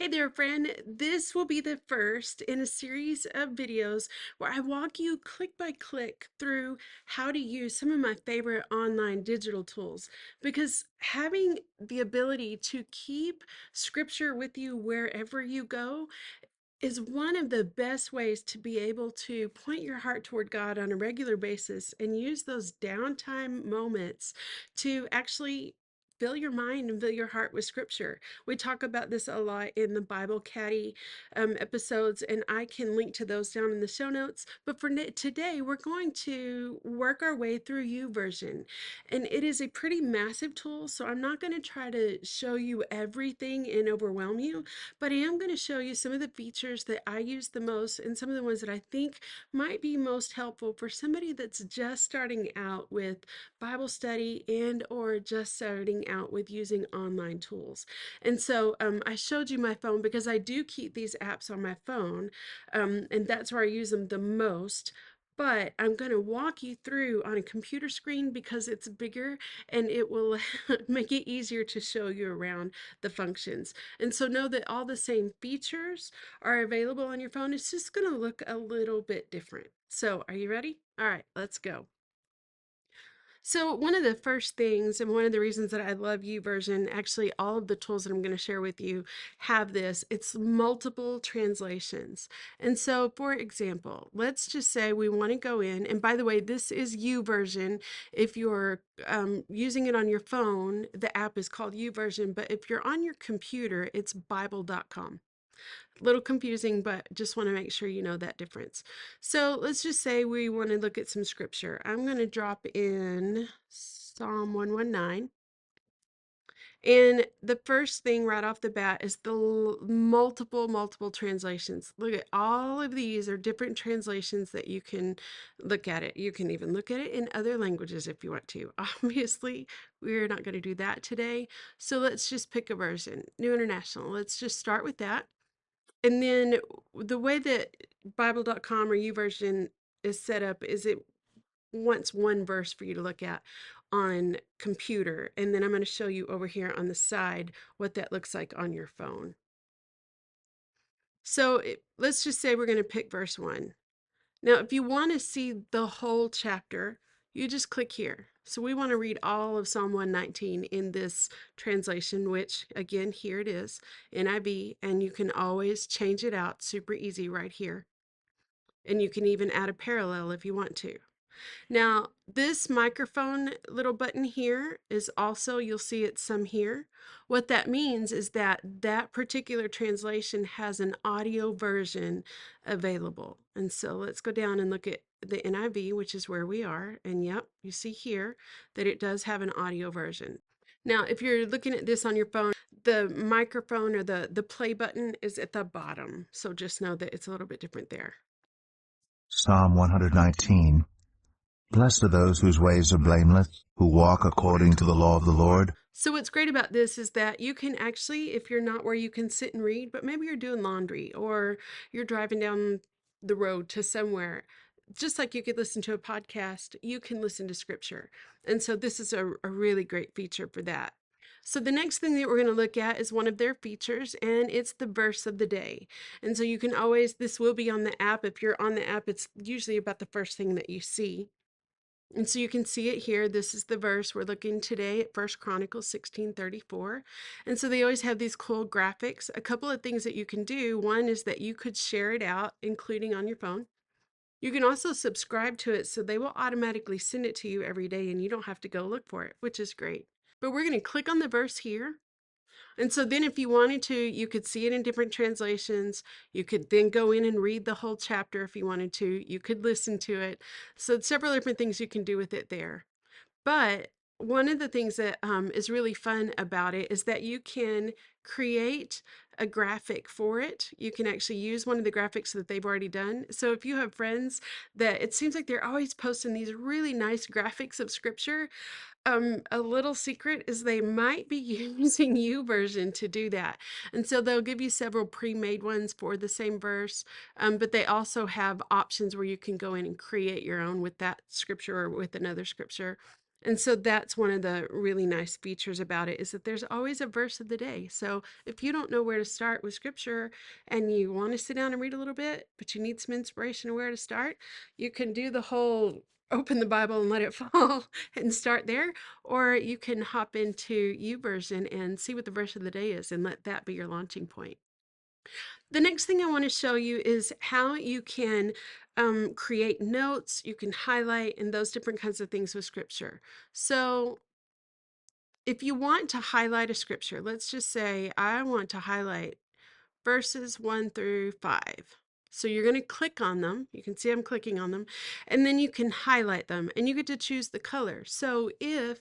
Hey there, friend. This will be the first in a series of videos where I walk you click by click through how to use some of my favorite online digital tools. Because having the ability to keep scripture with you wherever you go is one of the best ways to be able to point your heart toward God on a regular basis and use those downtime moments to actually fill your mind and fill your heart with scripture. We talk about this a lot in the Bible Caddy episodes, and I can link to those down in the show notes. But for today, we're going to work our way through YouVersion. And it is a pretty massive tool, so I'm not going to try to show you everything and overwhelm you. But I am going to show you some of the features that I use the most and some of the ones that I think might be most helpful for somebody that's just starting out with Bible study and or just starting out with using online tools. And so I showed you my phone because I do keep these apps on my phone, and that's where I use them the most. But I'm going to walk you through on a computer screen because it's bigger and it will make it easier to show you around the functions. And so know that all the same features are available on your phone. It's just going to look a little bit different. So are you ready? All right, let's go. So one of the first things, and one of the reasons that I love YouVersion, actually all of the tools that I'm going to share with you have this, it's multiple translations. And so for example, let's just say we want to go in, and by the way, this is YouVersion. If you're using it on your phone, the app is called YouVersion, but if you're on your computer, it's Bible.com. Little confusing, but just want to make sure you know that difference. So let's just say we want to look at some scripture. I'm going to drop in Psalm 119. And the first thing right off the bat is the multiple translations. Look at all of these are different translations that you can look at it. You can even look at it in other languages if you want to. Obviously, we're not going to do that today. So let's just pick a version. New International. Let's just start with that. And then the way that Bible.com or YouVersion is set up is it wants one verse for you to look at on computer. And then I'm going to show you over here on the side what that looks like on your phone. So let's just say we're going to pick verse 1. Now, if you want to see the whole chapter, you just click here. So we want to read all of Psalm 119 in this translation, which again, here it is, NIV, and you can always change it out super easy right here. And you can even add a parallel if you want to. Now, this microphone little button here is also, you'll see it's some here. What that means is that that particular translation has an audio version available. And so let's go down and look at the NIV, which is where we are. And yep, you see here that it does have an audio version. Now, if you're looking at this on your phone, the microphone or the play button is at the bottom. So just know that it's a little bit different there. Psalm 119. Blessed are those whose ways are blameless, who walk according to the law of the Lord. So what's great about this is that you can actually, if you're not where you can sit and read, but maybe you're doing laundry or you're driving down the road to somewhere, just like you could listen to a podcast, you can listen to scripture. And so this is a really great feature for that. So the next thing that we're going to look at is one of their features, and it's the verse of the day. And so you can always, this will be on the app. If you're on the app, it's usually about the first thing that you see. And so you can see it here. This is the verse we're looking today at 1 Chronicles 16:34. And so they always have these cool graphics. A couple of things that you can do. One is that you could share it out, including on your phone. You can also subscribe to it so they will automatically send it to you every day and you don't have to go look for it, which is great. But we're going to click on the verse here. And so then if you wanted to, you could see it in different translations. You could then go in and read the whole chapter if you wanted to. You could listen to it. So several different things you can do with it there. But one of the things that is really fun about it is that you can create a graphic for it. You can actually use one of the graphics that they've already done. So if you have friends that it seems like they're always posting these really nice graphics of scripture, a little secret is they might be using YouVersion to do that. And so they'll give you several pre-made ones for the same verse, but they also have options where you can go in and create your own with that scripture or with another scripture. And so that's one of the really nice features about it, is that there's always a verse of the day. So if you don't know where to start with scripture and you want to sit down and read a little bit, but you need some inspiration of where to start, you can do the whole open the Bible and let it fall and start there, or you can hop into YouVersion and see what the verse of the day is and let that be your launching point. The next thing I want to show you is how you can create notes, you can highlight, and those different kinds of things with scripture. So if you want to highlight a scripture, let's just say I want to highlight verses 1 through 5. So you're going to click on them. You can see I'm clicking on them, and then you can highlight them and you get to choose the color. So if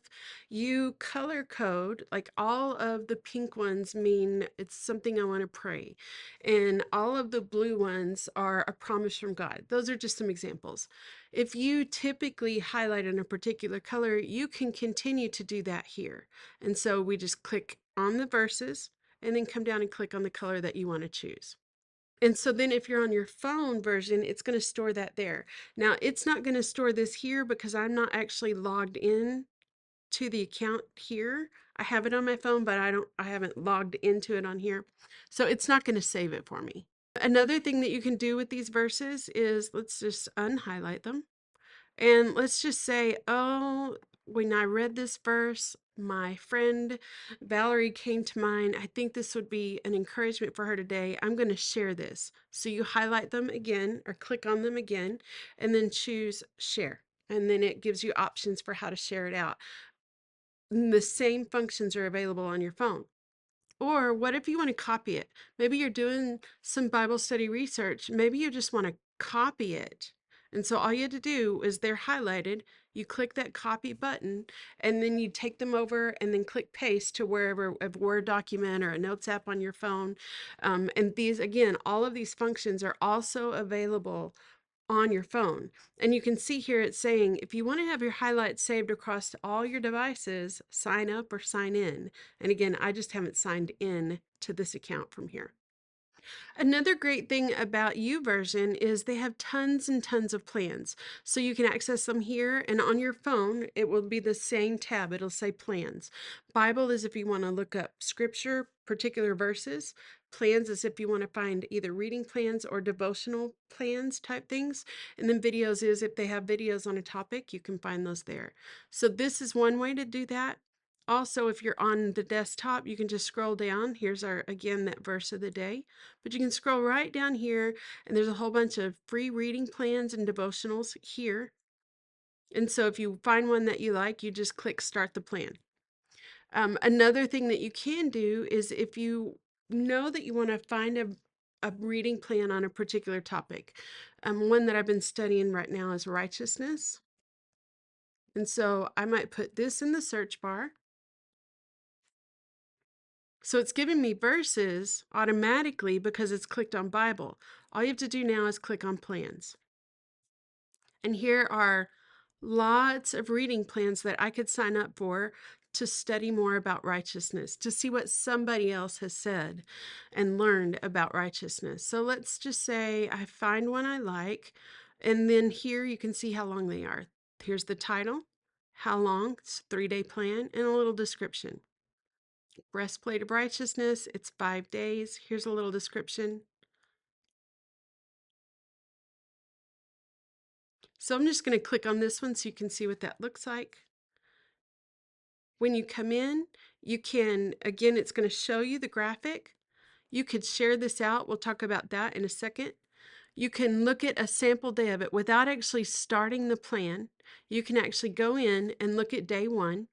you color code, like all of the pink ones mean it's something I want to pray, and all of the blue ones are a promise from God. Those are just some examples. If you typically highlight in a particular color, you can continue to do that here. And so we just click on the verses and then come down and click on the color that you want to choose. And so then if you're on your phone version, it's going to store that there. Now, it's not going to store this here because I'm not actually logged in to the account here. I have it on my phone, but I haven't logged into it on here. So it's not going to save it for me. Another thing that you can do with these verses is let's just unhighlight them. And let's just say, oh, when I read this verse, my friend Valerie came to mind. I think this would be an encouragement for her today. I'm going to share this. So you highlight them again or click on them again and then choose share. And then it gives you options for how to share it out. The same functions are available on your phone. Or what if you want to copy it? Maybe you're doing some Bible study research. Maybe you just want to copy it. And so all you had to do is they're highlighted. You click that copy button, and then you take them over and then click paste to wherever, a Word document or a notes app on your phone. And these, again, all of these functions are also available on your phone. And you can see here it's saying if you want to have your highlights saved across all your devices, sign up or sign in. And again, I just haven't signed in to this account from here. Another great thing about YouVersion is they have tons and tons of plans. So you can access them here, and on your phone, it will be the same tab. It'll say plans. Bible is if you want to look up scripture, particular verses. Plans is if you want to find either reading plans or devotional plans type things. And then videos is if they have videos on a topic, you can find those there. So this is one way to do that. Also, if you're on the desktop, you can just scroll down. Here's our, again, that verse of the day. But you can scroll right down here, and there's a whole bunch of free reading plans and devotionals here. And so if you find one that you like, you just click start the plan. Another thing that you can do is if you know that you want to find a reading plan on a particular topic. One that I've been studying right now is righteousness. And so I might put this in the search bar. So it's giving me verses automatically because it's clicked on Bible. All you have to do now is click on plans. And here are lots of reading plans that I could sign up for to study more about righteousness, to see what somebody else has said and learned about righteousness. So let's just say I find one I like, and then here you can see how long they are. Here's the title, how long, it's a 3-day plan, and a little description. Breastplate of righteousness, it's 5 days. Here's a little description. So I'm just going to click on this one so you can see what that looks like. When you come in, you can, again, it's going to show you the graphic. You could share this out. We'll talk about that in a second. You can look at a sample day of it without actually starting the plan. You can actually go in and look at day 1.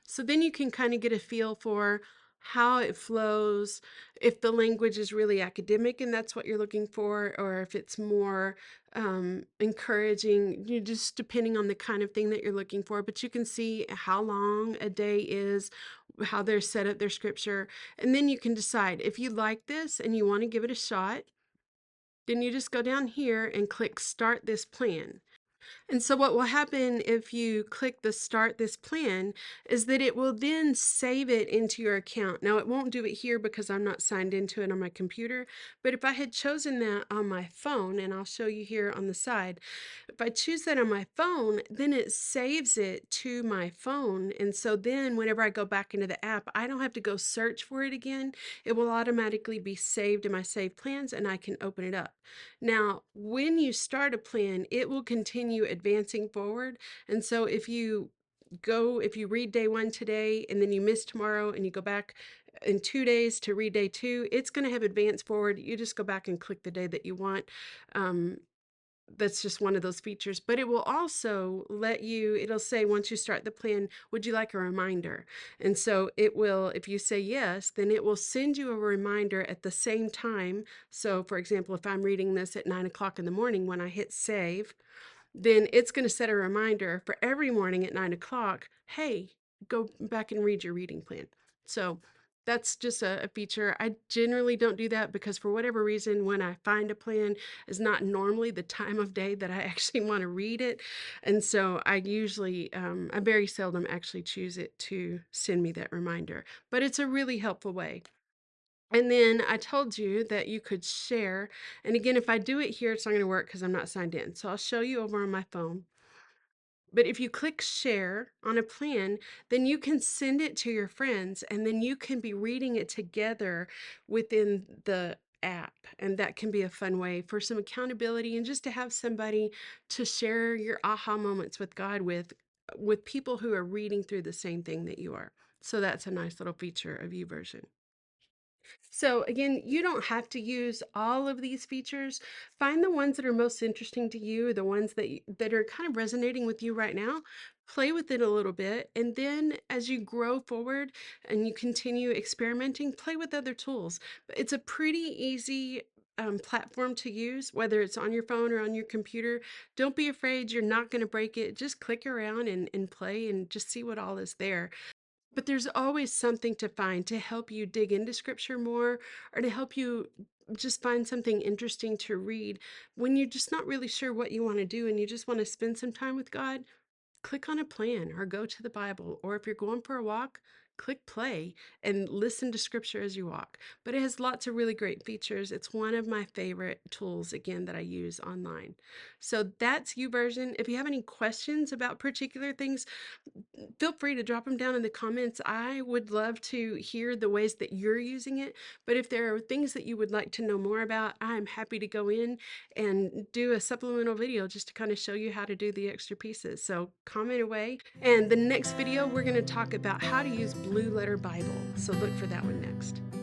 So then you can kind of get a feel for how it flows, if the language is really academic and that's what you're looking for, or if it's more encouraging, just depending on the kind of thing that you're looking for. But you can see how long a day is, how they're set up their scripture, and then you can decide if you like this and you want to give it a shot, then you just go down here and click start this plan. And so, what will happen if you click the start this plan is that it will then save it into your account. Now, it won't do it here because I'm not signed into it on my computer. But if I had chosen that on my phone, and I'll show you here on the side, if I choose that on my phone, then it saves it to my phone. And so then whenever I go back into the app, I don't have to go search for it again. It will automatically be saved in my saved plans and I can open it up. Now, when you start a plan, it will continue advancing forward. And so if you read day one today and then you miss tomorrow and you go back in 2 days to read day two, it's going to have advanced forward. You just go back and click the day that you want. Um, that's just one of those features, but it will also it'll say once you start the plan, would you like a reminder? And so it will, if you say yes, then it will send you a reminder at the same time. So for example, if I'm reading this at 9 o'clock in the morning, when I hit save, then it's going to set a reminder for every morning at 9 o'clock. Hey, go back and read your reading plan. So that's just a feature. I generally don't do that because for whatever reason, when I find a plan is not normally the time of day that I actually want to read it. And so I very seldom actually choose it to send me that reminder, but it's a really helpful way. And then I told you that you could share. And again, if I do it here, it's not going to work because I'm not signed in. So I'll show you over on my phone. But if you click share on a plan, then you can send it to your friends and then you can be reading it together within the app. And that can be a fun way for some accountability and just to have somebody to share your aha moments with God with people who are reading through the same thing that you are. So that's a nice little feature of YouVersion. So again, you don't have to use all of these features. Find the ones that are most interesting to you, the ones that are kind of resonating with you right now. Play with it a little bit, and then as you grow forward and you continue experimenting, play with other tools. It's a pretty easy platform to use, whether it's on your phone or on your computer. Don't be afraid; you're not going to break it. Just click around and play, and just see what all is there. But there's always something to find to help you dig into scripture more or to help you just find something interesting to read when you're just not really sure what you want to do and you just want to spend some time with God. Click on a plan or go to the Bible, or if you're going for a walk, click play and listen to scripture as you walk. But it has lots of really great features. It's one of my favorite tools, again, that I use online. So that's YouVersion. If you have any questions about particular things, feel free to drop them down in the comments. I would love to hear the ways that you're using it. But if there are things that you would like to know more about, I'm happy to go in and do a supplemental video just to kind of show you how to do the extra pieces. So comment away. And the next video, we're going to talk about how to use Blue Letter Bible. So look for that one next.